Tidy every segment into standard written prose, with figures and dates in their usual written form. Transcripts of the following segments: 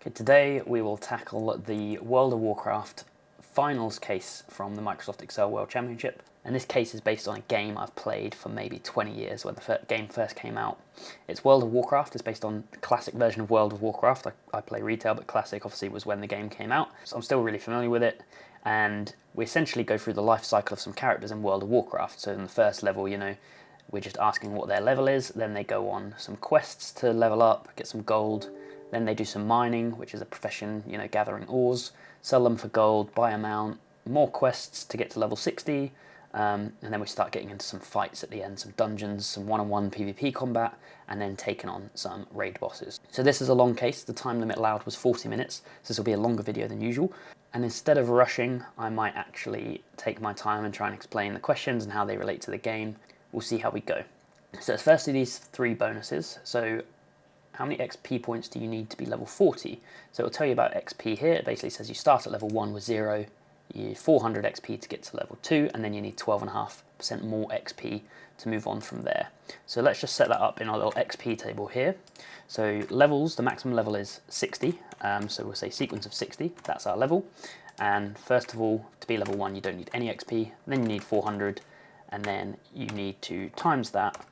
Okay, today we will tackle the World of Warcraft finals case from the Microsoft Excel World Championship. And this case is based on a game I've played for maybe 20 years when the game first came out. It's World of Warcraft. It's based on the classic version of World of Warcraft. I play retail, but classic obviously was when the game came out. So I'm still really familiar with it. And we essentially go through the life cycle of some characters in World of Warcraft. So in the first level, we're just asking what their level is. Then they go on some quests to level up, get some gold. Then they do some mining, which is a profession, gathering ores, sell them for gold, buy a mount, more quests to get to level 60, and then we start getting into some fights at the end, some dungeons, some one-on-one PvP combat, and then taking on some raid bosses. So this is a long case. The time limit allowed was 40 minutes, so this will be a longer video than usual. And instead of rushing, I might actually take my time and try and explain the questions and how they relate to the game. We'll see how we go. So it's firstly these three bonuses. So how many XP points do you need to be level 40? So it'll tell you about XP here. It basically says you start at level 1 with 0, you need 400 XP to get to level 2, and then you need 12.5% more XP to move on from there. So let's just set that up in our little XP table here. So levels, the maximum level is 60, so we'll say sequence of 60, that's our level. And first of all, to be level 1 you don't need any XP, then you need 400, and then you need to times that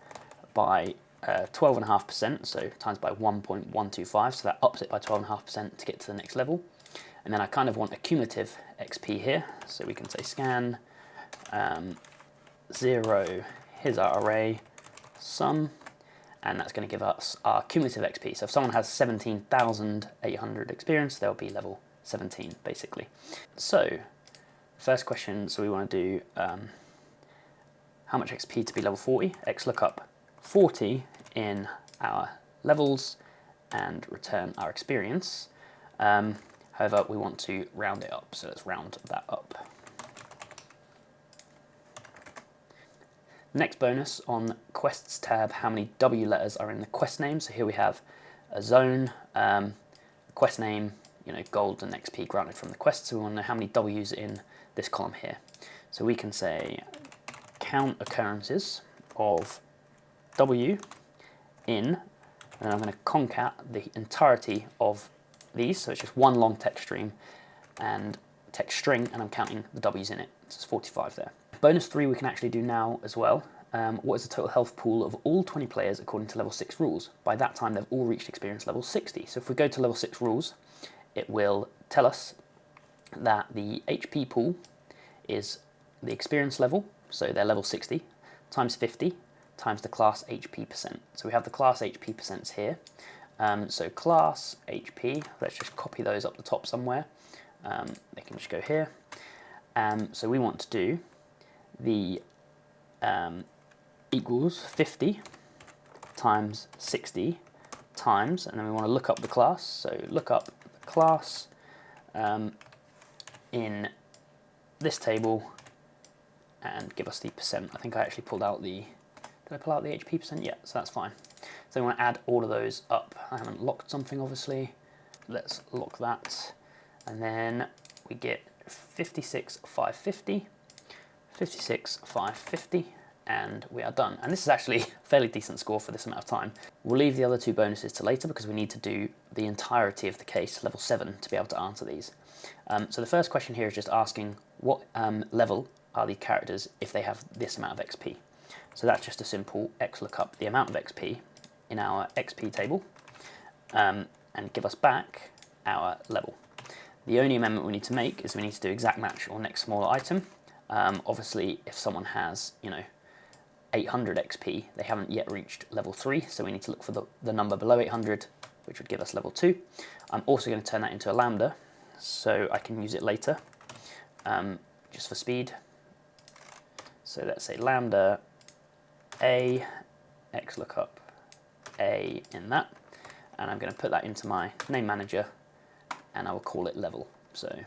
by 12.5%, so times by 1.125, so that ups it by 12.5% to get to the next level. And then I kind of want a cumulative XP here, so we can say scan 0, here's our array, sum, and that's going to give us our cumulative XP. So if someone has 17,800 experience, they'll be level 17, basically. So, first question, so we want to do how much XP to be level 40, xlookup 40 in our levels and return our experience. However, we want to round it up, so let's round that up. Next bonus on quests tab, how many W letters are in the quest name. So here we have a zone, quest name, gold and XP granted from the quest. So we want to know how many W's in this column here. So we can say count occurrences of W in, and I'm going to concat the entirety of these, so it's just one long text stream and text string, and I'm counting the W's in it, so it's 45 there. Bonus 3 we can actually do now as well. What is the total health pool of all 20 players according to level 6 rules? By that time they've all reached experience level 60, so if we go to level 6 rules, it will tell us that the HP pool is the experience level, so they're level 60, times 50, times the class HP percent. So we have the class HP percents here. So class HP, let's just copy those up the top somewhere. They can just go here. So we want to do the equals 50 times 60 times, and then we want to look up the class. So look up the class in this table and give us the percent. I think I actually pulled out the, did I pull out the HP percent? Yeah, so that's fine. So we want to add all of those up. I haven't locked something, obviously. Let's lock that. And then we get 56,550, 56,550, and we are done. And this is actually a fairly decent score for this amount of time. We'll leave the other two bonuses to later because we need to do the entirety of the case, level 7, to be able to answer these. So the first question here is just asking what level are the characters if they have this amount of XP. So that's just a simple xlookup the amount of XP in our XP table and give us back our level. The only amendment we need to make is we need to do exact match or next smaller item. Obviously, if someone has 800 XP, they haven't yet reached level 3, so we need to look for the number below 800, which would give us level 2. I'm also going to turn that into a lambda, so I can use it later, just for speed. So let's say lambda A, xlookup A in that, and I'm going to put that into my name manager, and I will call it level. So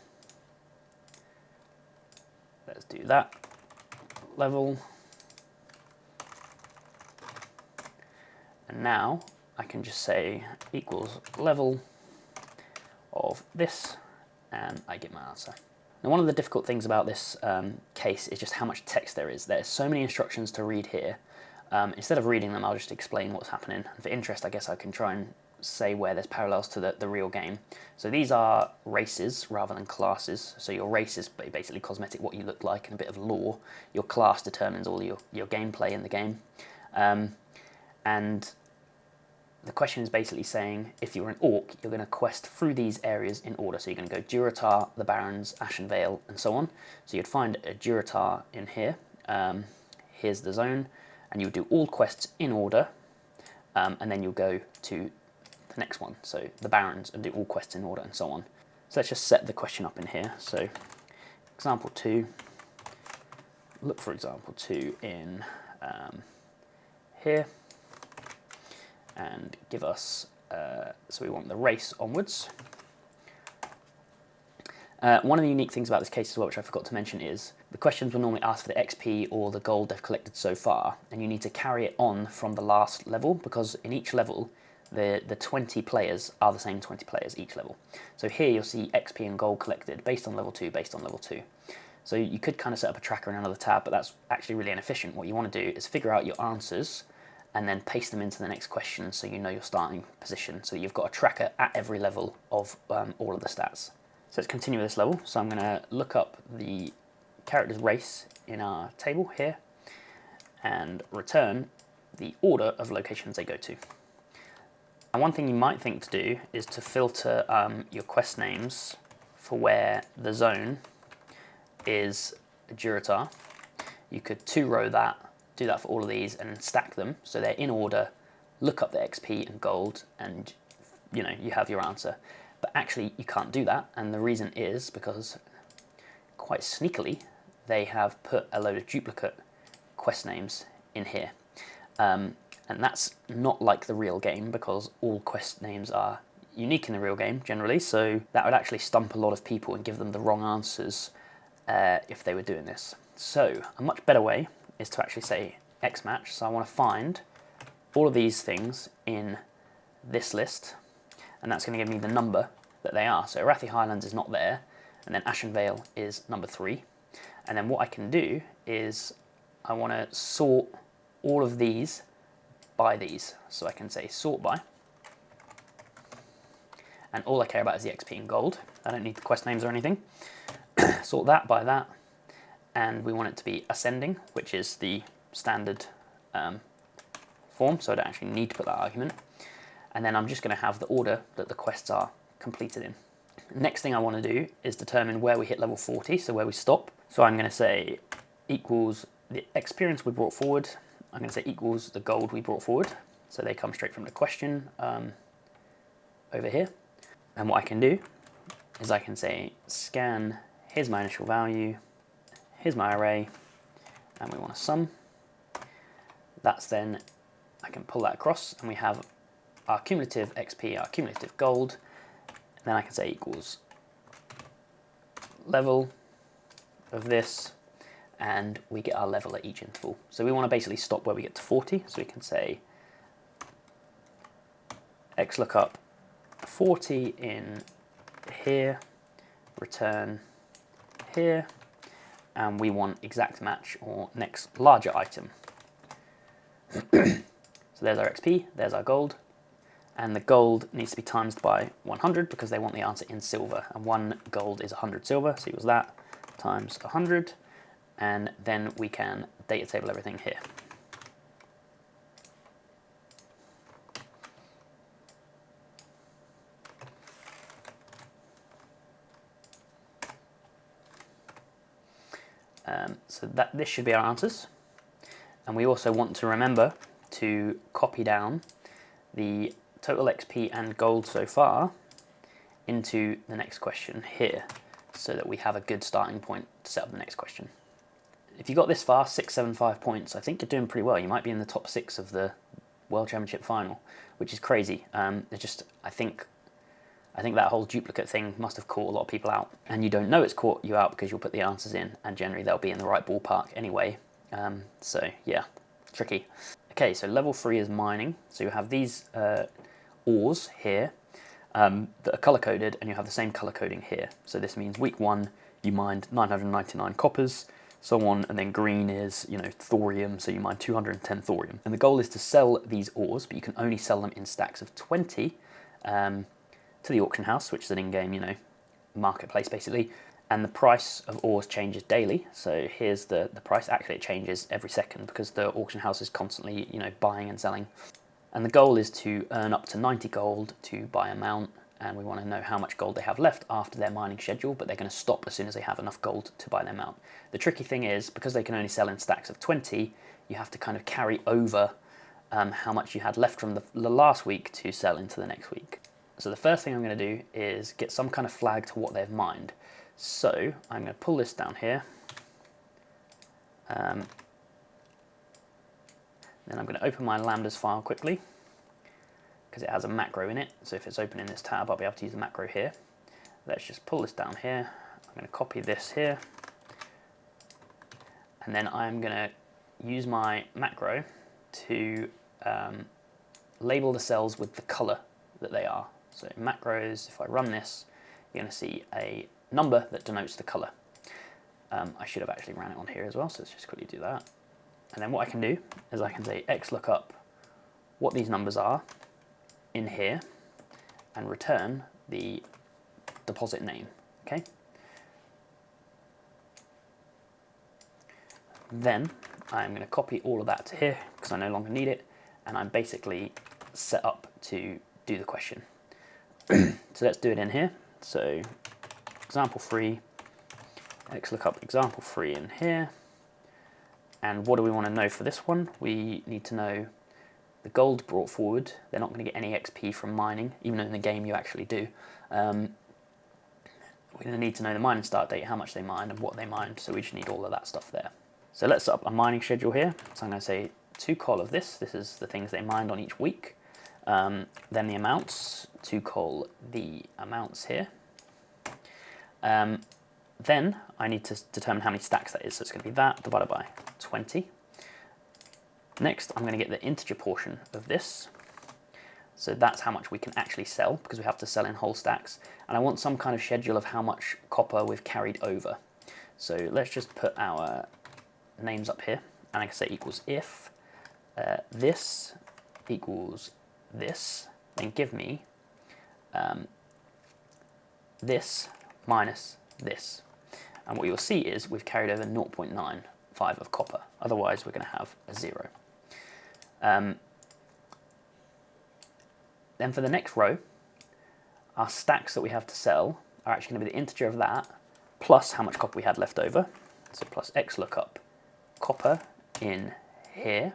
let's do that, level, and now I can just say equals level of this, and I get my answer. Now, one of the difficult things about this case is just how much text there is. There's so many instructions to read here. Instead of reading them, I'll just explain what's happening. And for interest, I guess I can try and say where there's parallels to the real game. So these are races rather than classes. So your race is basically cosmetic, what you look like, and a bit of lore. Your class determines all your gameplay in the game. And the question is basically saying, if you're an orc, you're going to quest through these areas in order. So you're going to go Durotar, the Barrens, Ashenvale, and so on. So you'd find a Durotar in here. Here's the zone, and you'll do all quests in order, and then you'll go to the next one, so the Barrens, and do all quests in order, and so on. So let's just set the question up in here. So example 2, look for example 2 in here, and give us, so we want the race onwards. One of the unique things about this case as well, which I forgot to mention, is the questions will normally ask for the XP or the gold they've collected so far, and you need to carry it on from the last level, because in each level the 20 players are the same 20 players each level. So here you'll see XP and gold collected based on level 2, based on level 2. So you could kind of set up a tracker in another tab, but that's actually really inefficient. What you want to do is figure out your answers and then paste them into the next question, so you know your starting position, so you've got a tracker at every level of all of the stats. So let's continue with this level. So I'm going to look up the character's race in our table here and return the order of locations they go to. And one thing you might think to do is to filter your quest names for where the zone is Durotar. You could 2-row that, do that for all of these, and stack them so they're in order, look up the XP and gold, and you have your answer. But actually you can't do that, and the reason is because, quite sneakily, they have put a load of duplicate quest names in here. And that's not like the real game, because all quest names are unique in the real game generally, so that would actually stump a lot of people and give them the wrong answers if they were doing this. So a much better way is to actually say X match. So I want to find all of these things in this list, and that's going to give me the number that they are. So Arathi Highlands is not there, and then Ashenvale is number 3. And then what I can do is I want to sort all of these by these. So I can say sort by, and all I care about is the XP and gold. I don't need the quest names or anything. Sort that by that, and we want it to be ascending, which is the standard form, so I don't actually need to put that argument. And then I'm just going to have the order that the quests are completed in. Next thing I want to do is determine where we hit level 40, so where we stop. So I'm going to say equals the experience we brought forward. I'm going to say equals the gold we brought forward, so they come straight from the question over here. And what I can do is I can say scan, here's my initial value, here's my array, and we want to sum. That's then, I can pull that across, and we have our cumulative XP, our cumulative gold, and then I can say equals level of this, and we get our level at each interval. So we want to basically stop where we get to 40, so we can say xlookup 40 in here, return here, and we want exact match or next larger item. So there's our XP, there's our gold, and the gold needs to be times by 100 because they want the answer in silver, and 1 gold is 100 silver, so equals that times 100, and then we can data table everything here. So this should be our answers, and we also want to remember to copy down the total XP and gold so far into the next question here, so that we have a good starting point to set up the next question. If you got this far, 675 points, I think you're doing pretty well. You might be in the top 6 of the World Championship final, which is crazy. It's just, I think that whole duplicate thing must have caught a lot of people out, and you don't know it's caught you out because you'll put the answers in, and generally they'll be in the right ballpark anyway. So yeah, tricky. Okay, so level 3 is mining. So you have these ores here that are color-coded, and you have the same color coding here. So this means week 1 you mined 999 coppers, so on, and then green is, thorium, so you mine 210 thorium. And the goal is to sell these ores, but you can only sell them in stacks of 20, to the auction house, which is an in-game, you know, marketplace basically. And the price of ores changes daily. So here's the price. Actually, it changes every second because the auction house is constantly, you know, buying and selling. And the goal is to earn up to 90 gold to buy a mount. And we want to know how much gold they have left after their mining schedule, but they're going to stop as soon as they have enough gold to buy their mount. The tricky thing is, because they can only sell in stacks of 20, you have to kind of carry over how much you had left from the last week to sell into the next week. So the first thing I'm going to do is get some kind of flag to what they've mined. So I'm going to pull this down here. Then I'm going to open my lambdas file quickly because it has a macro in it. So if it's open in this tab, I'll be able to use the macro here. Let's just pull this down here. I'm going to copy this here. And then I'm going to use my macro to label the cells with the color that they are. So macros, if I run this, you're going to see a number that denotes the color. I should have actually ran it on here as well, so let's just quickly do that. And then what I can do is I can say xlookup what these numbers are in here and return the deposit name, okay? Then I'm going to copy all of that to here because I no longer need it, and I'm basically set up to do the question. So let's do it in here. So example 3, xlookup example 3 in here. And what do we want to know for this one? We need to know the gold brought forward. They're not going to get any XP from mining, even though in the game you actually do. We're going to need to know the mining start date, how much they mined and what they mined, so we just need all of that stuff there. So let's set up a mining schedule here. So I'm going to say to call of this is the things they mined on each week. Then the amounts, to call the amounts here. Then I need to determine how many stacks that is, so it's going to be that divided by 20. Next, I'm going to get the integer portion of this. So that's how much we can actually sell, because we have to sell in whole stacks. And I want some kind of schedule of how much copper we've carried over. So let's just put our names up here, and I can say equals if this equals this, then give me this minus this. And what you'll see is we've carried over 0.95 of copper. Otherwise, we're going to have a 0. Then for the next row, our stacks that we have to sell are actually going to be the integer of that plus how much copper we had left over. So plus xlookup copper in here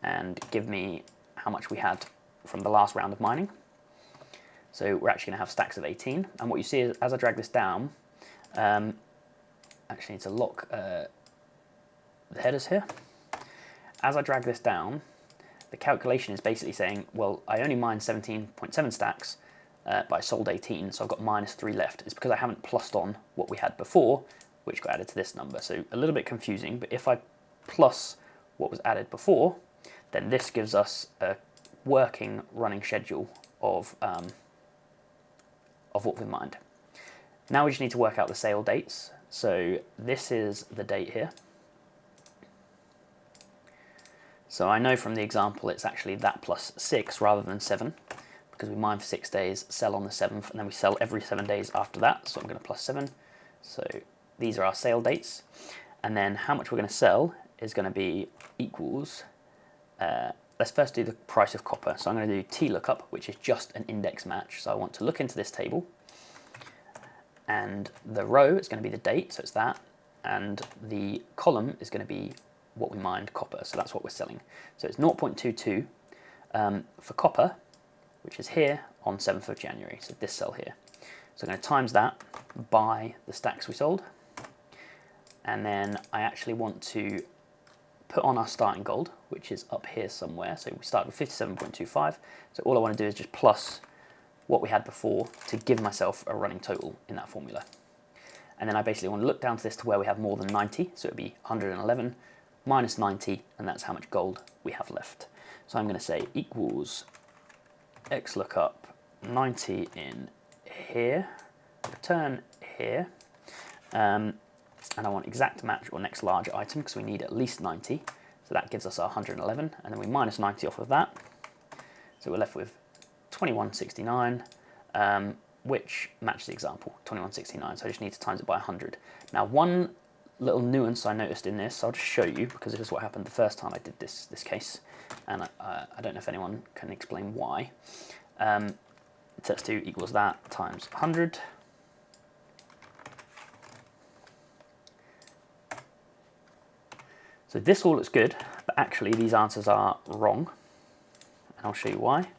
and give me how much we had from the last round of mining. So we're actually going to have stacks of 18. And what you see is as I drag this down, actually need to lock the headers here. As I drag this down, the calculation is basically saying, well, I only mined 17.7 stacks, but I sold 18, so I've got minus 3 left. It's because I haven't plussed on what we had before, which got added to this number. So a little bit confusing, but if I plus what was added before, then this gives us a working running schedule of what we mined. Now we just need to work out the sale dates. So this is the date here. So I know from the example it's actually that plus 6 rather than 7, because we mine for 6 days, sell on the 7th, and then we sell every 7 days after that. So I'm going to plus 7. So these are our sale dates. And then how much we're going to sell is going to be equals, let's first do the price of copper. So I'm going to do TLOOKUP, which is just an index match. So I want to look into this table, and the row is going to be the date, so it's that, and the column is going to be what we mined copper, so that's what we're selling. So it's 0.22 for copper, which is here on 7th of January, so this cell here. So I'm going to times that by the stacks we sold, and then I actually want to put on our starting gold, which is up here somewhere. So we start with 57.25, so all I want to do is just plus what we had before to give myself a running total in that formula. And then I basically want to look down to this to where we have more than 90, so it would be 111 minus 90, and that's how much gold we have left. So I'm going to say equals xlookup 90 in here, return here, and I want exact match or next larger item because we need at least 90, so that gives us our 111, and then we minus 90 off of that, so we're left with 2169, which matches the example, 2169, so I just need to times it by 100. Now, one little nuance I noticed in this, I'll just show you, because this is what happened the first time I did this case, and I don't know if anyone can explain why. Test2 equals that times 100. So this all looks good, but actually these answers are wrong, and I'll show you why.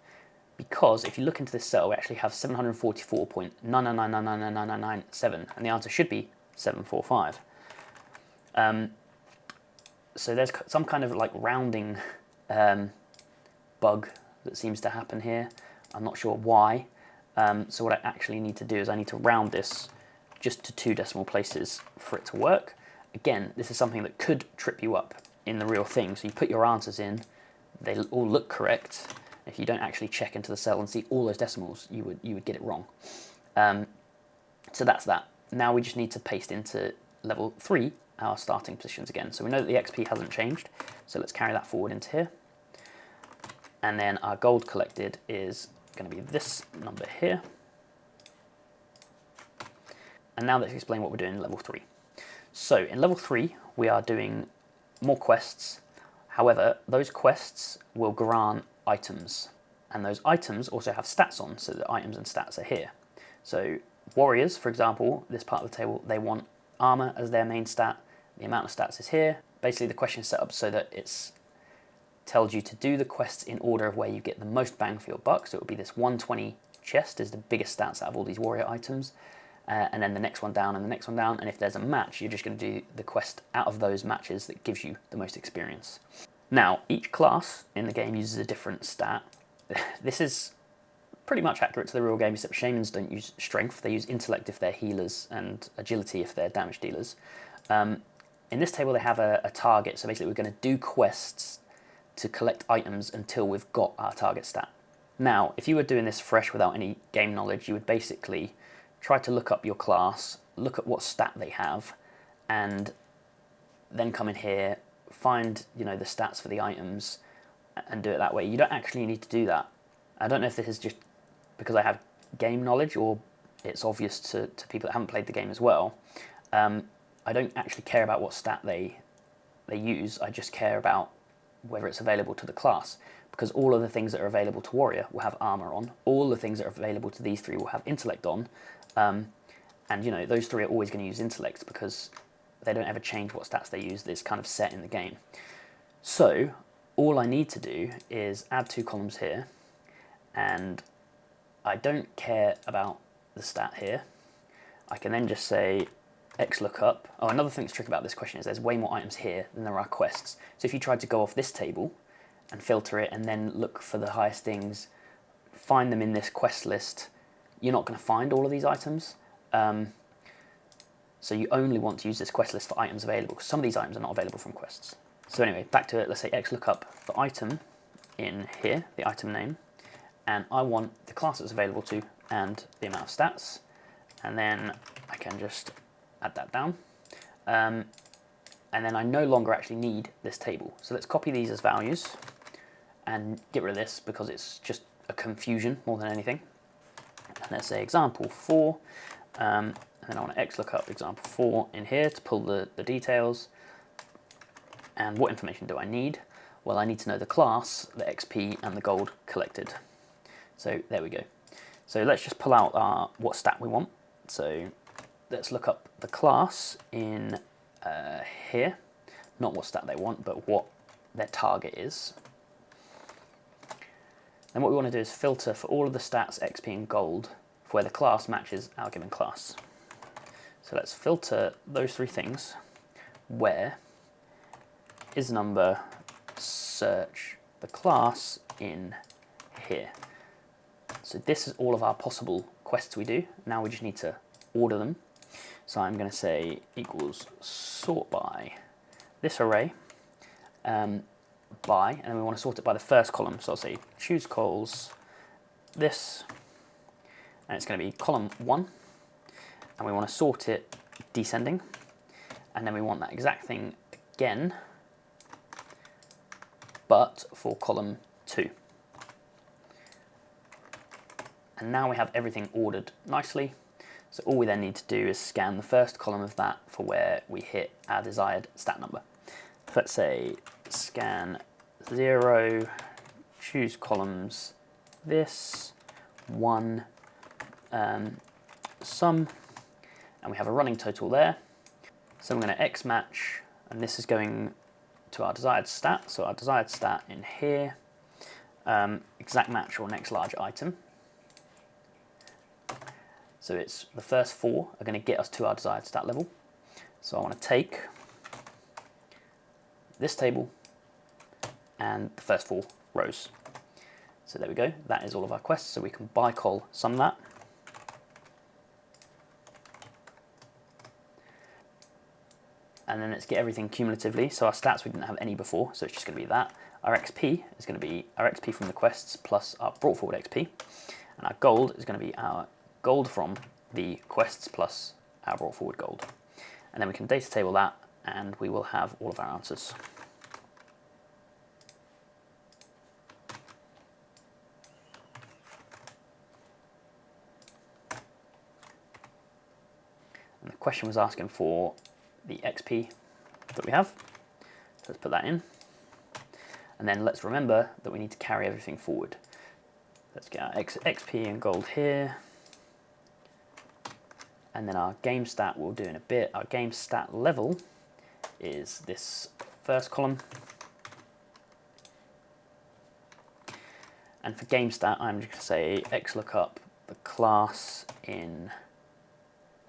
Because if you look into this cell, we actually have 744.999999997, and the answer should be 745. So there's some kind of like rounding bug that seems to happen here. I'm not sure why. So what I actually need to do is I need to round this just to 2 decimal places for it to work. Again, this is something that could trip you up in the real thing. So you put your answers in, they all look correct. If you don't actually check into the cell and see all those decimals, you would get it wrong. So that's that. Now we just need to paste into level 3 our starting positions again. So we know that the XP hasn't changed, so let's carry that forward into here. And then our gold collected is going to be this number here. And now let's explain what we're doing in level 3. So in level 3, we are doing more quests. However, those quests will grant items, and those items also have stats on, so the items and stats are here. So warriors, for example, this part of the table, they want armor as their main stat. The amount of stats is here. Basically, the question is set up so that it's tells you to do the quests in order of where you get the most bang for your buck. So it would be this 120 chest is the biggest stats out of all these warrior items, and then the next one down and the next one down. And if there's a match, you're just going to do the quest out of those matches that gives you the most experience. Now, each class in the game uses a different stat. This is pretty much accurate to the real game, except shamans don't use strength. They use intellect if they're healers and agility if they're damage dealers. In this table, they have a target. So basically, we're going to do quests to collect items until we've got our target stat. Now, if you were doing this fresh without any game knowledge, you would basically try to look up your class, look at what stat they have, and then come in here, find the stats for the items, and do it that way. You don't actually need to do that. I don't know if this is just because I have game knowledge or it's obvious to people that haven't played the game as well. I don't actually care about what stat they use. I just care about whether it's available to the class, because all of the things that are available to warrior will have armor on. All the things that are available to these 3 will have intellect on, and those 3 are always going to use intellect because they don't ever change what stats they use. It's kind of set in the game. So all I need to do is add 2 columns here, and I don't care about the stat here. I can then just say XLOOKUP. Oh, another thing that's tricky about this question is there's way more items here than there are quests. So if you tried to go off this table and filter it and then look for the highest things, find them in this quest list, you're not going to find all of these items. So you only want to use this quest list for items available, because some of these items are not available from quests. So anyway, back to it. Let's say XLOOKUP the item in here, the item name, and I want the class it's available to and the amount of stats, and then I can just add that down. And then I no longer actually need this table. So let's copy these as values and get rid of this because it's just a confusion more than anything. And let's say example 4, and then I want to XLOOKUP example 4 in here to pull the details. And what information do I need? Well, I need to know the class, the XP, and the gold collected. So there we go. So let's just pull out what stat we want. So let's look up the class in here. Not what stat they want, but what their target is. And what we want to do is filter for all of the stats, XP and gold, for where the class matches our given class. So let's filter those 3 things. Where is number, search the class in here. So this is all of our possible quests we do. Now we just need to order them. So I'm going to say equals sort by this array, by, and then we want to sort it by the first column. So I'll say choose calls this, and it's going to be column 1, and we want to sort it descending, and then we want that exact thing again, but for column 2. And now we have everything ordered nicely. So all we then need to do is scan the first column of that for where we hit our desired stat number. So let's say scan 0, choose columns this, 1, sum, and we have a running total there. So I'm going to X match, and this is going to our desired stat. So our desired stat in here, exact match or next large item. So it's the first 4 are going to get us to our desired stat level. So I want to take this table and the first 4 rows. So there we go, that is all of our quests. So we can bicol sum that. And then let's get everything cumulatively. So our stats, we didn't have any before, so it's just going to be that. Our XP is going to be our XP from the quests plus our brought forward XP. And our gold is going to be our gold from the quests plus our brought forward gold. And then we can data table that, and we will have all of our answers. And the question was asking for the XP that we have. So let's put that in. And then let's remember that we need to carry everything forward. Let's get our XP and gold here. And then our game stat we'll do in a bit. Our game stat level is this first column. And for game stat, I'm just going to say xlookup the class in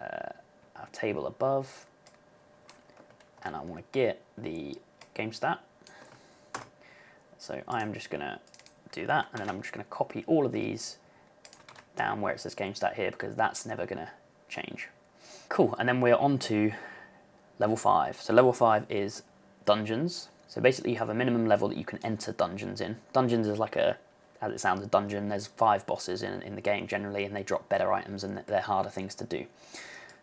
our table above. And I want to get the game stat. So I am just going to do that, and then I'm just going to copy all of these down where it says game stat here, because that's never going to change. Cool, and then we're on to level 5. So level 5 is dungeons. So basically you have a minimum level that you can enter dungeons in. Dungeons is like a, as it sounds, a dungeon. There's 5 bosses in the game generally, and they drop better items and they're harder things to do.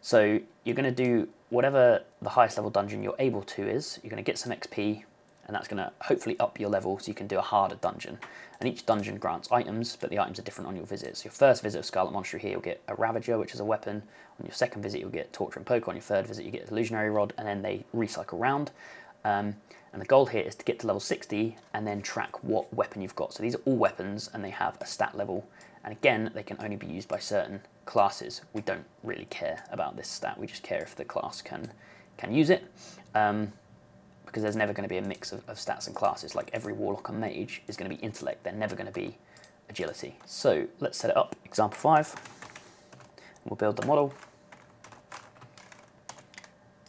So you're going to do whatever the highest level dungeon you're able to is. You're going to get some XP, and that's going to hopefully up your level so you can do a harder dungeon. And each dungeon grants items, but the items are different on your visits. Your first visit of Scarlet Monastery here, you'll get a Ravager, which is a weapon. On your second visit, you'll get Torture and Poke. On your third visit, you get Illusionary Rod, and then they recycle round. And the goal here is to get to level 60 and then track what weapon you've got. So these are all weapons, and they have a stat level. And again, they can only be used by certain classes. We don't really care about this stat. We just care if the class can use it. Because there's never going to be a mix of stats and classes. Like every Warlock and Mage is going to be intellect. They're never going to be agility. So let's set it up. Example 5. We'll build the model.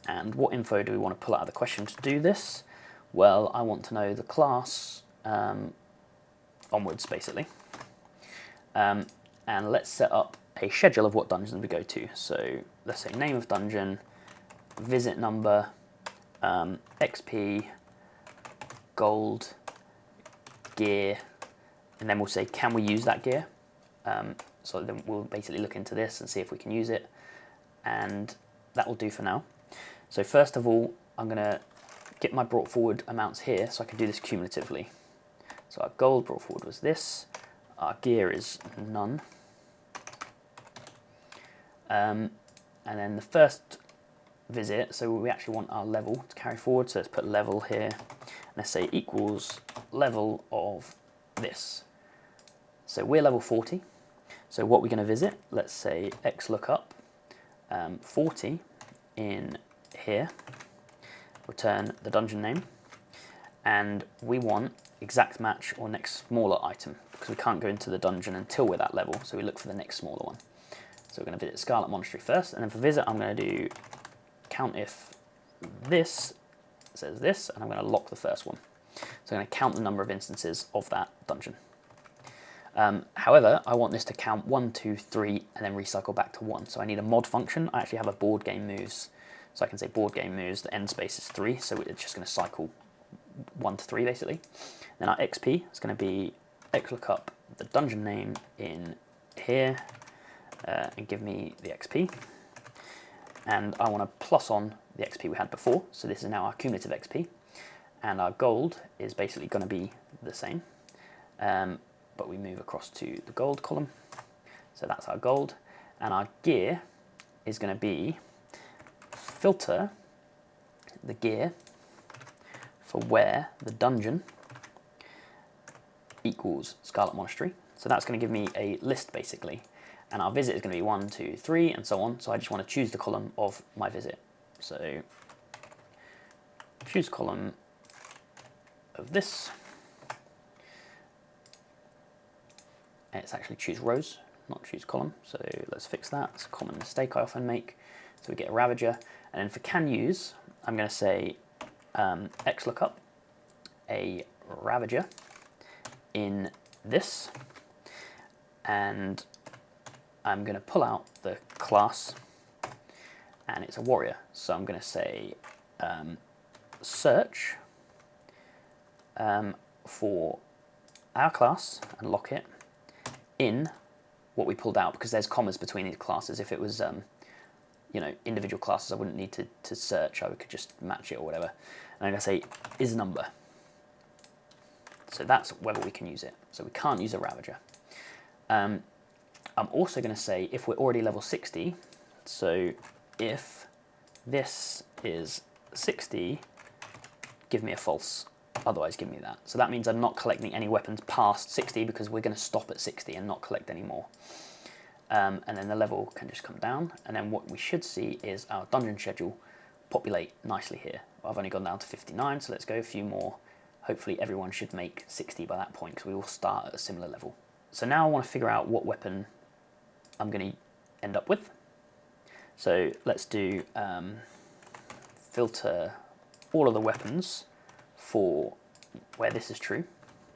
And what info do we want to pull out of the question to do this? Well, I want to know the class onwards, basically. And let's set up a schedule of what dungeons we go to. So let's say name of dungeon, visit number, XP, gold, gear, and then we'll say, can we use that gear? So then we'll basically look into this and see if we can use it, and that will do for now. So first of all, I'm going to get my brought forward amounts here so I can do this cumulatively. So our gold brought forward was this, our gear is none, and then the first visit, so we actually want our level to carry forward, so let's put level here, let's say equals level of this. So we're level 40, so what we're going to visit, let's say xlookup 40 in here, return the dungeon name, and we want exact match or next smaller item, because we can't go into the dungeon until we're that level, so we look for the next smaller one. So we're going to visit Scarlet Monastery first, and then for visit I'm going to do count if this says this, and I'm going to lock the first one. So I'm going to count the number of instances of that dungeon. However, I want this to count 1, 2, 3, and then recycle back to 1. So I need a mod function. I actually have a board game moves. So I can say board game moves, the end space is 3, so it's just going to cycle 1 to 3 basically. Then our XP is going to be xlookup the dungeon name in here, and give me the XP. And I want to plus on the XP we had before, so this is now our cumulative XP. And our gold is basically going to be the same, but we move across to the gold column. So that's our gold. And our gear is going to be filter the gear for where the dungeon equals Scarlet Monastery. So that's going to give me a list basically. And our visit is going to be 1, 2, 3, and so on. So I just want to choose the column of my visit. So choose column of this. And it's actually choose rows, not choose column. So let's fix that. It's a common mistake I often make. So we get a Ravager. And then for can use, I'm going to say xlookup a Ravager in this. And I'm going to pull out the class, and it's a warrior. So I'm going to say search for our class and lock it in what we pulled out, because there's commas between these classes. If it was you know, individual classes, I wouldn't need to search. I could just match it or whatever. And I'm going to say is number. So that's whether we can use it. So we can't use a Ravager. I'm also going to say if we're already level 60, so if this is 60, give me a false, otherwise give me that. So that means I'm not collecting any weapons past 60, because we're going to stop at 60 and not collect any more. And then the level can just come down, and then what we should see is our dungeon schedule populate nicely here. I've only gone down to 59, so let's go a few more. Hopefully everyone should make 60 by that point, because we will start at a similar level. So now I want to figure out what weapon I'm going to end up with. So let's do filter all of the weapons for where this is true.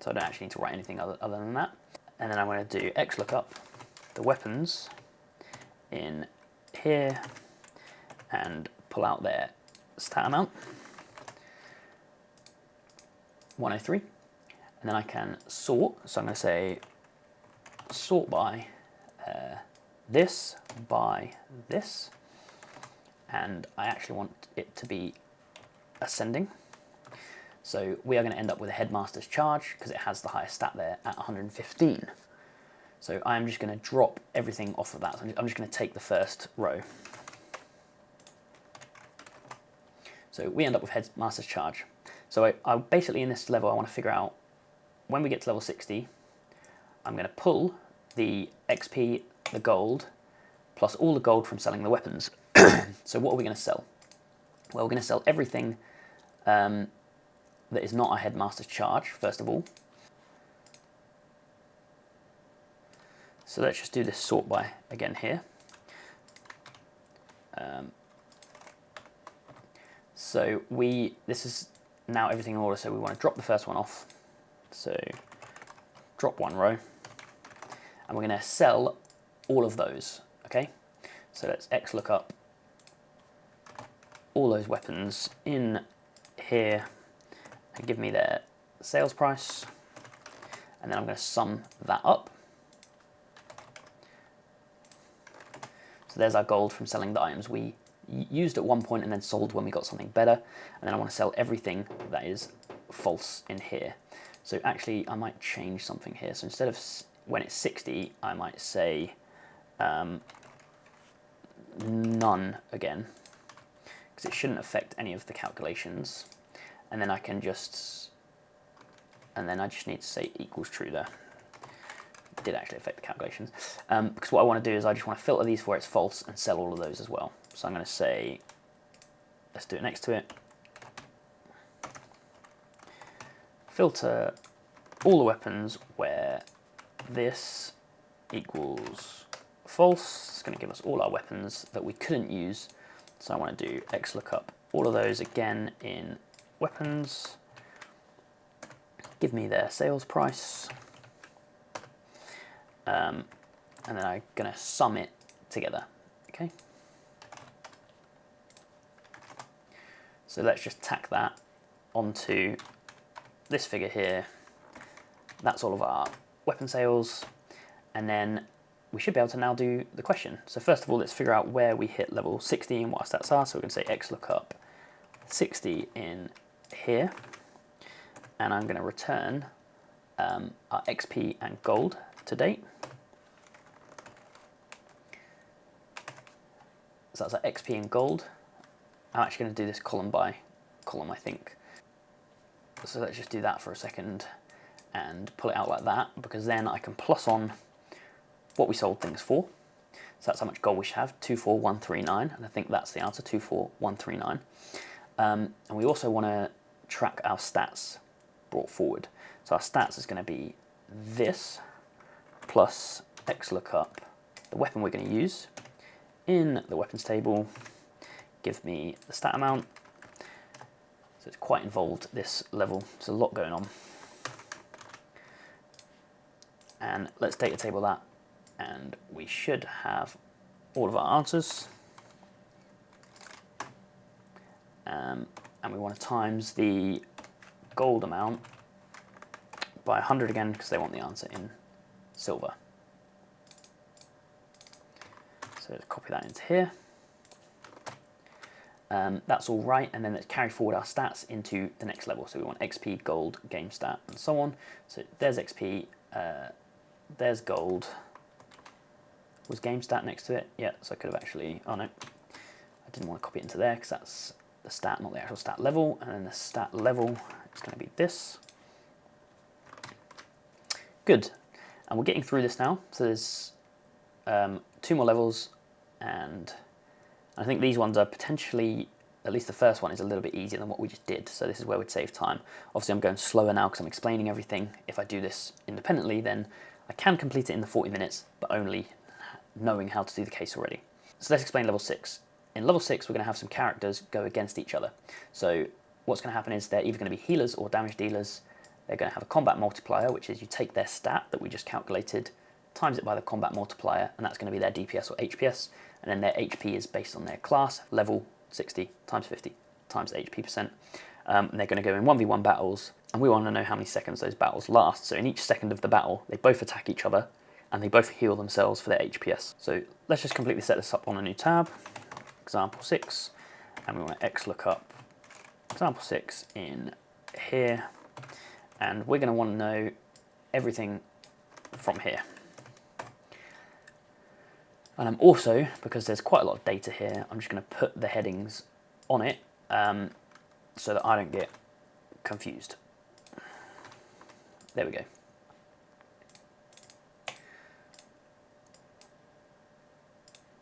So I don't actually need to write anything other than that. And then I'm going to do xlookup the weapons in here and pull out their stat amount, 103. And then I can sort. So I'm going to say sort by this by this, and I actually want it to be ascending. So we are going to end up with a headmaster's charge because it has the highest stat there at 115. So I'm just going to drop everything off of that. So I'm just going to take the first row. So we end up with headmaster's charge. So I basically in this level I want to figure out when we get to level 60, I'm going to pull the XP, the gold, plus all the gold from selling the weapons. So what are we going to sell? Well, we're going to sell everything that is not a headmaster's charge, first of all. So let's just do this sort by again here. So this is now everything in order, so we want to drop the first one off. So drop one row, and we're going to sell all of those, okay? So let's xlookup all those weapons in here and give me their sales price, and then I'm going to sum that up. So there's our gold from selling the items we used at one point and then sold when we got something better. And then I want to sell everything that is false in here. So actually I might change something here. So instead of when it's 60, I might say none again, because it shouldn't affect any of the calculations. And then I can just, and then I just need to say equals true there. It did actually affect the calculations. Because what I want to do is I just want to filter these where it's false and sell all of those as well. So I'm going to say, let's do it next to it. Filter all the weapons where this equals false. It's going to give us all our weapons that we couldn't use. So I want to do xlookup all of those again in weapons. Give me their sales price. And then I'm going to sum it together. Okay. So let's just tack that onto this figure here. That's all of our weapon sales. And then we should be able to now do the question. So first of all, let's figure out where we hit level 60 and what our stats are. So we're going to say xlookup 60 in here. And I'm going to return our XP and gold to date. So that's our XP in gold. I'm actually going to do this column by column, I think. So let's just do that for a second and pull it out like that, because then I can plus on what we sold things for. So that's how much gold we should have, 24139, and I think that's the answer, 24139. And we also want to track our stats brought forward. So our stats is going to be this plus XLOOKUP, the weapon we're going to use, in the weapons table, give me the stat amount. So it's quite involved, this level, there's a lot going on. And let's data table that, and we should have all of our answers. And we want to times the gold amount by 100 again, because they want the answer in silver. So let's copy that into here. That's all right, and then let's carry forward our stats into the next level. So we want XP, gold, game stat, and so on. So there's XP, there's gold. Was game stat next to it? Yeah, so I could have actually, oh no, I didn't want to copy it into there because that's the stat, not the actual stat level. And then the stat level is going to be this. Good, and we're getting through this now. So there's 2 more levels, and I think these ones are potentially, at least the first one is a little bit easier than what we just did. So this is where we'd save time. Obviously I'm going slower now because I'm explaining everything. If I do this independently, then I can complete it in the 40 minutes, but only knowing how to do the case already. So let's explain level 6. In level 6, we're going to have some characters go against each other. So what's going to happen is they're either going to be healers or damage dealers. They're going to have a combat multiplier, which is you take their stat that we just calculated, times it by the combat multiplier, and that's going to be their DPS or HPS. And then their HP is based on their class, level, 60 times 50 times the HP percent. And they're going to go in 1v1 battles, and we want to know how many seconds those battles last. So in each second of the battle, they both attack each other, and they both heal themselves for their HPS. So let's just completely set this up on a new tab, example 6, and we want to XLOOKUP example 6 in here, and we're going to want to know everything from here. And I'm also, because there's quite a lot of data here, I'm just going to put the headings on it so that I don't get confused. There we go.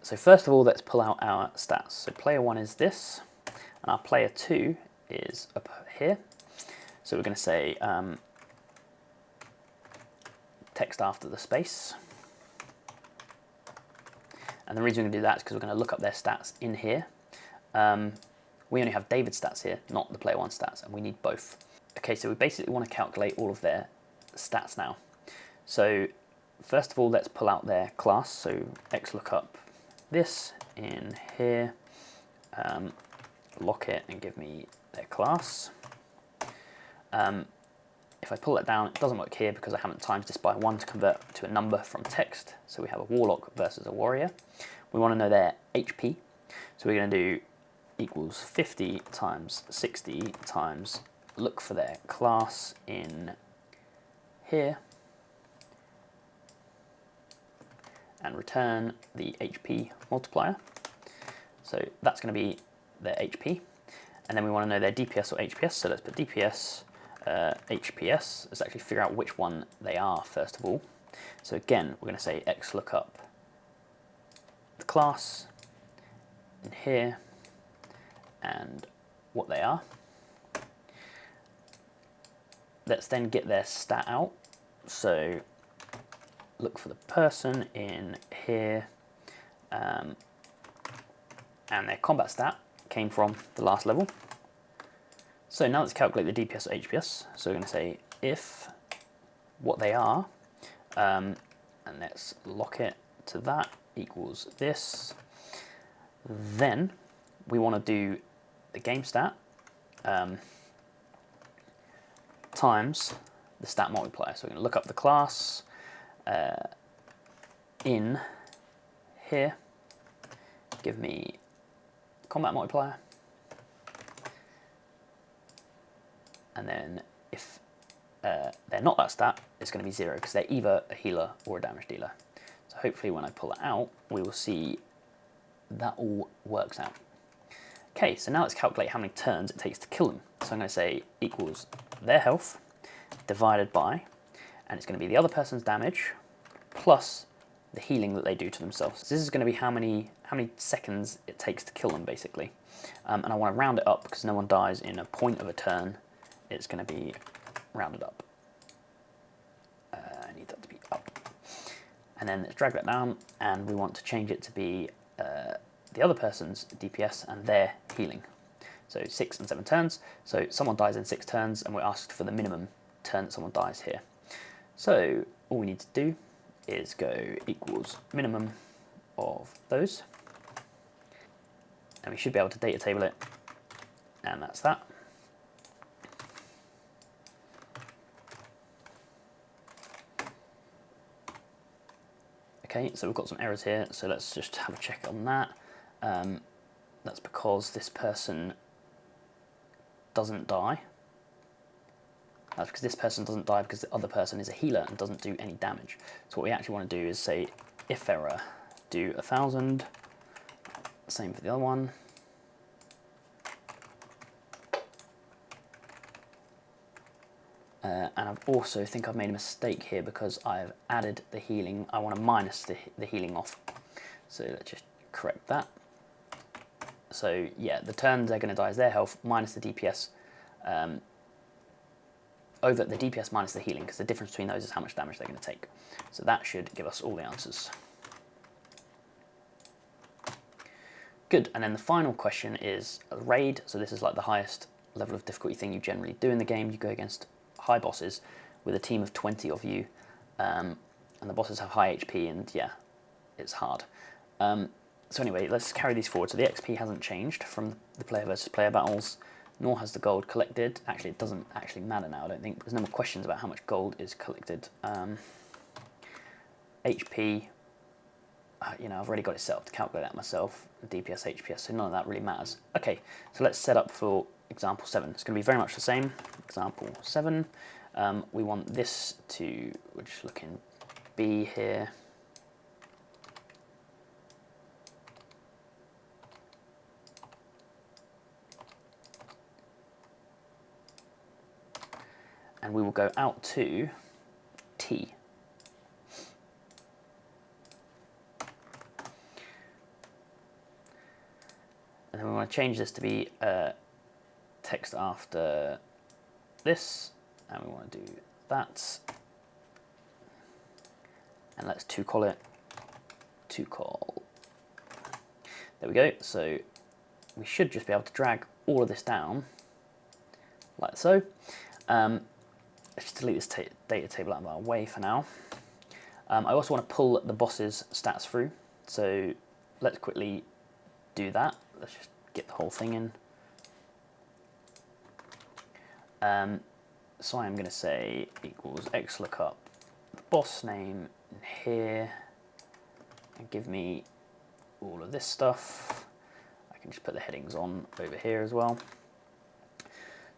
So first of all, let's pull out our stats. So player 1 is this, and our player 2 is up here. So we're going to say text after the space. And the reason we're going to do that is because we're going to look up their stats in here. We only have David's stats here, not the player 1 stats, and we need both. Okay, so we basically want to calculate all of their stats now. So first of all, let's pull out their class. So XLOOKUP this in here, lock it and give me their class. If I pull it down, it doesn't work here because I haven't times this by 1 to convert to a number from text. So we have a warlock versus a warrior. We want to know their HP. So we're going to do equals 50 times 60 times look for their class in here and return the HP multiplier. So that's going to be their HP. And then we want to know their DPS or HPS. So let's put DPS, HPS. Let's actually figure out which one they are first of all. So again, we're going to say XLOOKUP the class in here and what they are. Let's then get their stat out. So look for the person in here, and their combat stat came from the last level. So now let's calculate the DPS or HPS. So we're going to say if what they are, and let's lock it to that, equals this. Then we want to do the game stat times the stat multiplier. So we're going to look up the class in here, give me combat multiplier, and then if they're not that stat, it's going to be 0 because they're either a healer or a damage dealer. So hopefully when I pull it out, we will see that all works out. Okay, so now let's calculate how many turns it takes to kill them. So I'm going to say equals their health divided by, and it's going to be the other person's damage plus the healing that they do to themselves. So this is going to be how many seconds it takes to kill them, basically. And I want to round it up because no one dies in a point of a turn. It's going to be rounded up. I need that to be up. And then let's drag that down, and we want to change it to be the other person's DPS and their healing. So 6 and 7 turns. So someone dies in 6 turns, and we're asked for the minimum turn that someone dies here. So all we need to do is go equals minimum of those. And we should be able to data table it, and that's that. Okay, so we've got some errors here, so let's just have a check on that. That's because this person doesn't die. That's because this person doesn't die because the other person is a healer and doesn't do any damage. So what we actually want to do is say if error do 1,000, same for the other one. And I've also think I've made a mistake here because I've added the healing. I want to minus the healing off. So let's just correct that. So yeah, the turns they're going to die is their health minus the DPS, over the DPS minus the healing, because the difference between those is how much damage they're going to take. So that should give us all the answers. Good, and then the final question is a raid. So this is like the highest level of difficulty thing you generally do in the game. You go against high bosses with a team of 20 of you, and the bosses have high HP, and yeah, it's hard. So anyway, let's carry these forward. So the XP hasn't changed from the player versus player battles, nor has the gold collected. Actually, it doesn't actually matter now, I don't think, because no more questions about how much gold is collected. HP, you know, I've already got it set up to calculate that myself, DPS, HPS, so none of that really matters. Okay, so let's set up for example 7. It's going to be very much the same. Example 7, we want this to, we're just looking B here. And we will go out to T. And then we want to change this to be text after this, and we want to do that. And let's to-call it to-call. There we go. So we should just be able to drag all of this down like so. Let's just delete this data table out of our way for now. I also want to pull the boss's stats through, so let's quickly do that. Let's just get the whole thing in. So I'm going to say equals xlookup the boss name in here, and give me all of this stuff. I can just put the headings on over here as well.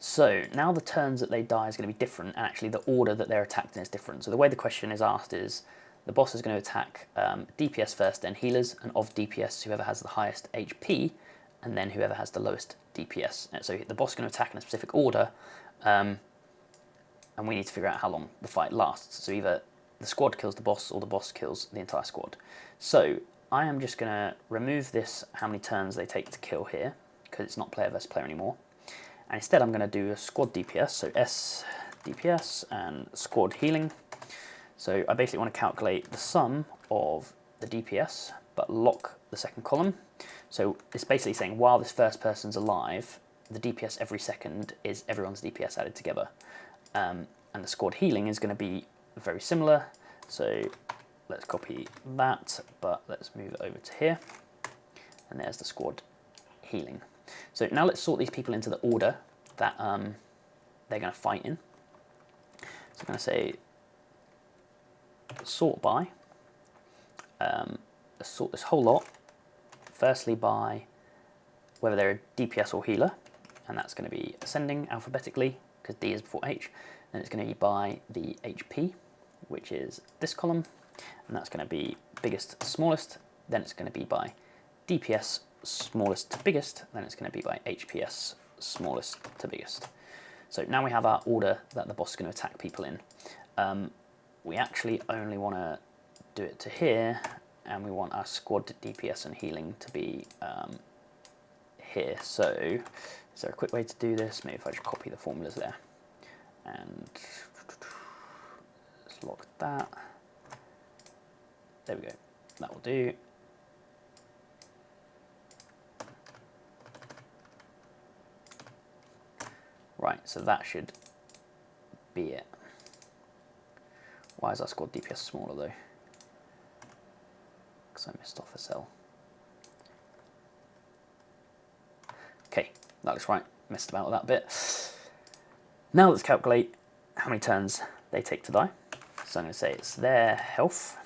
So now the turns that they die is going to be different, and actually the order that they're attacked in is different. So the way the question is asked is, the boss is going to attack DPS first, then healers, and of DPS, whoever has the highest HP, and then whoever has the lowest DPS. And so the boss is going to attack in a specific order, and we need to figure out how long the fight lasts. So either the squad kills the boss, or the boss kills the entire squad. So I am just going to remove this, how many turns they take to kill here, because it's not player versus player anymore. And instead I'm going to do a squad DPS, so S DPS and squad healing. So I basically want to calculate the sum of the DPS, but lock the second column. So it's basically saying while this first person's alive, the DPS every second is everyone's DPS added together. And the squad healing is going to be very similar. So let's copy that, but let's move it over to here. And there's the squad healing. So now let's sort these people into the order that they're going to fight in. So I'm going to say sort by, let's sort this whole lot, firstly by whether they're a DPS or healer, and that's going to be ascending alphabetically, because D is before H. Then it's going to be by the HP, which is this column, and that's going to be biggest to smallest. Then it's going to be by DPS smallest to biggest, then it's going to be by HPS smallest to biggest. So now we have our order that the boss is going to attack people in. We actually only want to do it to here, and we want our squad DPS and healing to be here. So is there a quick way to do this? Maybe if I just copy the formulas there. And let's lock that. There we go. That will do. Right, so that should be it. Why is our squad DPS smaller though? Because I missed off a cell. Okay, that looks right. Messed about with that bit. Now let's calculate how many turns they take to die. So I'm going to say it's their health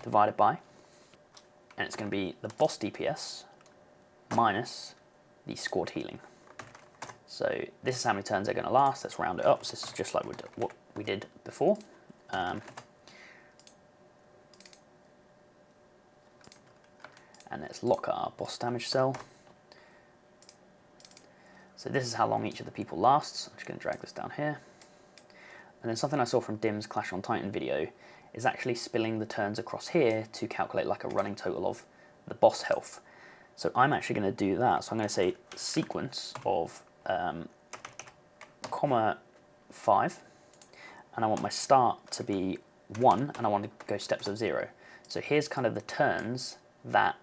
divided by, and it's going to be the boss DPS minus the squad healing. So this is how many turns they're going to last. Let's round it up. So this is just like what we did before. And let's lock our boss damage cell. So this is how long each of the people lasts. I'm just going to drag this down here. And then something I saw from Dim's Clash on Titan video is actually spilling the turns across here to calculate like a running total of the boss health. So I'm actually going to do that. So I'm going to say sequence of comma 5, and I want my start to be 1, and I want to go steps of 0. So here's kind of the turns that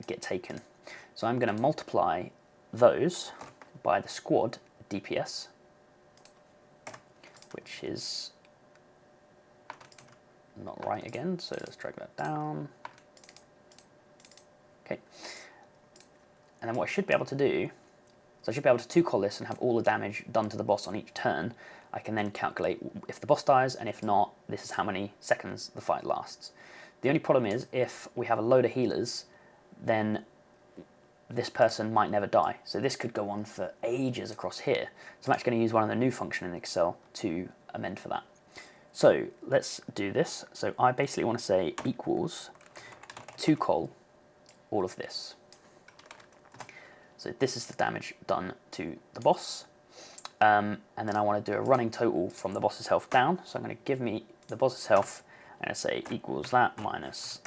get taken. So I'm going to multiply those by the squad DPS, which is not right again, so let's drag that down. Okay, and then what I should be able to do, so I should be able to two-call this and have all the damage done to the boss on each turn. I can then calculate if the boss dies, and if not, this is how many seconds the fight lasts. The only problem is, if we have a load of healers, then this person might never die. So this could go on for ages across here. So I'm actually going to use one of the new functions in Excel to amend for that. So let's do this. So I basically want to say equals two-call all of this. So this is the damage done to the boss. And then I want to do a running total from the boss's health down. So I'm going to give me the boss's health and I say equals that minus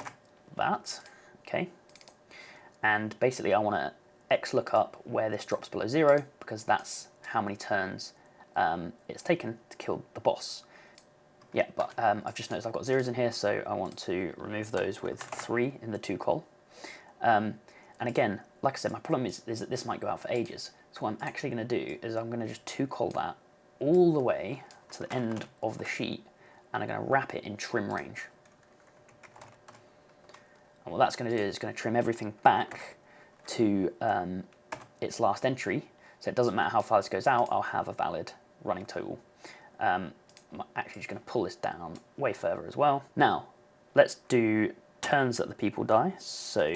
that. Okay. And basically I want to XLOOKUP where this drops below 0, because that's how many turns it's taken to kill the boss. Yeah, but I've just noticed I've got zeros in here, so I want to remove those with 3 in the two-call. And again, like I said, my problem is that this might go out for ages. So what I'm actually going to do is I'm going to just two-call that all the way to the end of the sheet, and I'm going to wrap it in trim range. And what that's going to do is it's going to trim everything back to its last entry, so it doesn't matter how far this goes out, I'll have a valid running total. I'm actually just going to pull this down way further as well. Now, let's do turns that the people die. So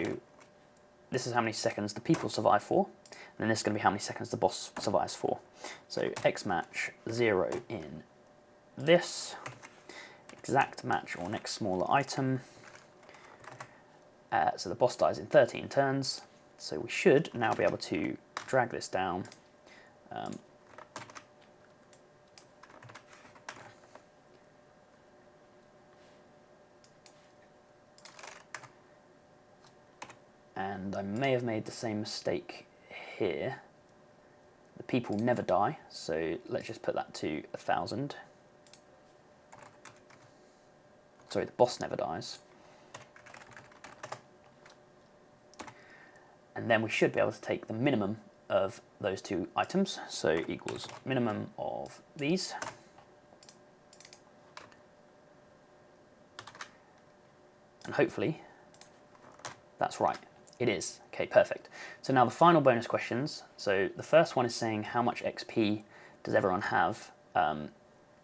this is how many seconds the people survive for, and then this is going to be how many seconds the boss survives for. So X match 0 in this, exact match or next smaller item. So the boss dies in 13 turns, so we should now be able to drag this down and I may have made the same mistake here. The people never die, so let's just put that to 1,000. Sorry, the boss never dies. And then we should be able to take the minimum of those two items, so equals minimum of these. And hopefully that's right. It is. Okay, perfect. So now the final bonus questions. So the first one is saying how much XP does everyone have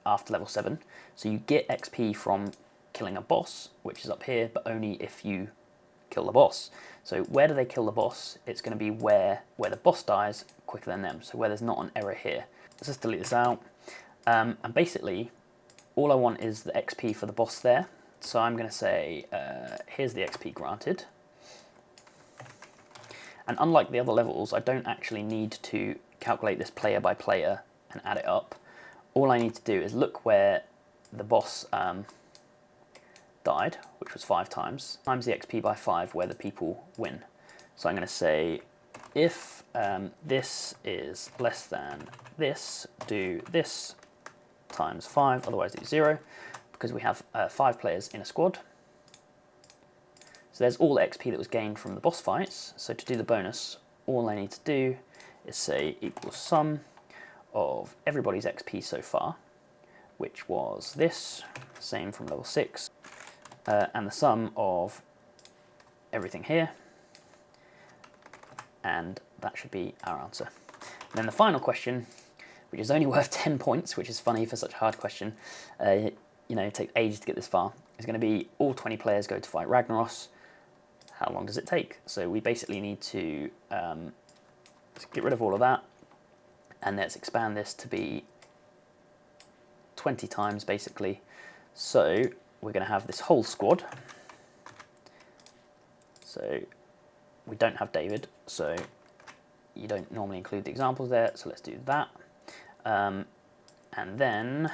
after level 7. So you get XP from killing a boss, which is up here, but only if you kill the boss. So where do they kill the boss? It's going to be where the boss dies quicker than them, so where there's not an error here. Let's just delete this out. And basically, all I want is the XP for the boss there. So I'm going to say, here's the XP granted. And unlike the other levels, I don't actually need to calculate this player by player and add it up. All I need to do is look where the boss died, which was 5 times the XP by 5 where the people win. So I'm going to say, if this is less than this, do this times 5, otherwise do 0, because we have 5 players in a squad. So there's all the XP that was gained from the boss fights. So to do the bonus, all I need to do is say equals sum of everybody's XP so far, which was this, same from level 6, and the sum of everything here, and that should be our answer. And then the final question, which is only worth 10 points, which is funny for such a hard question, it takes ages to get this far, is going to be all 20 players go to fight Ragnaros. How long does it take? So we basically need to get rid of all of that, and let's expand this to be 20 times basically. So we're going to have this whole squad. So we don't have David, so you don't normally include the examples there, so let's do that. And then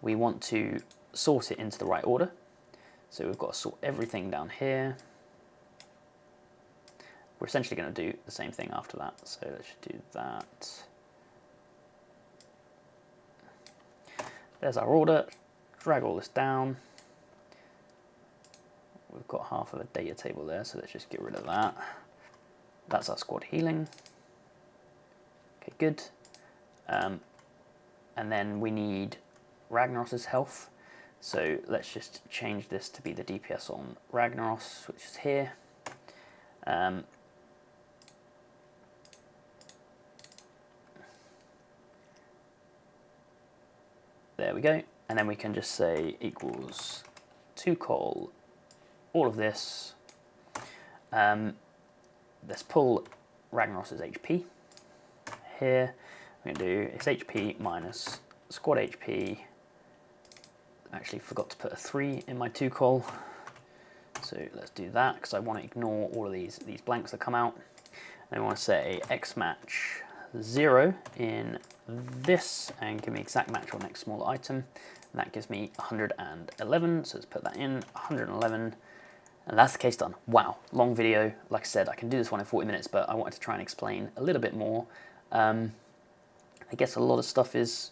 we want to sort it into the right order. So we've got to sort everything down here. We're essentially going to do the same thing after that. So let's do that. There's our order. Drag all this down. We've got half of a data table there, so let's just get rid of that. That's our squad healing. Okay, good. And then we need Ragnaros's health. So let's just change this to be the DPS on Ragnaros, which is here. There we go. And then we can just say equals to call all of this. Let's pull Ragnaros's HP. Here, we're going to do its HP minus squad HP. Actually forgot to put a 3 in my to call. So let's do that, because I want to ignore all of these blanks that come out. And I want to say X match 0 in this, and give me exact match on next smaller item. And that gives me 111, so let's put that in, 111. And that's the case done. Wow, long video. Like I said, I can do this one in 40 minutes, but I wanted to try and explain a little bit more. I guess a lot of stuff is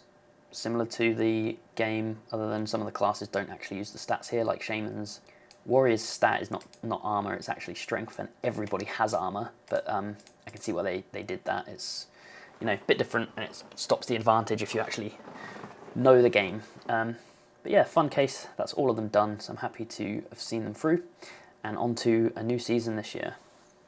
similar to the game, other than some of the classes don't actually use the stats here, like Shaman's. Warrior's stat is not armor, it's actually strength, and everybody has armor, but I can see why they did that. It's a bit different, and it stops the advantage if you actually know the game. But yeah, fun case. That's all of them done, so I'm happy to have seen them through, and on to a new season this year.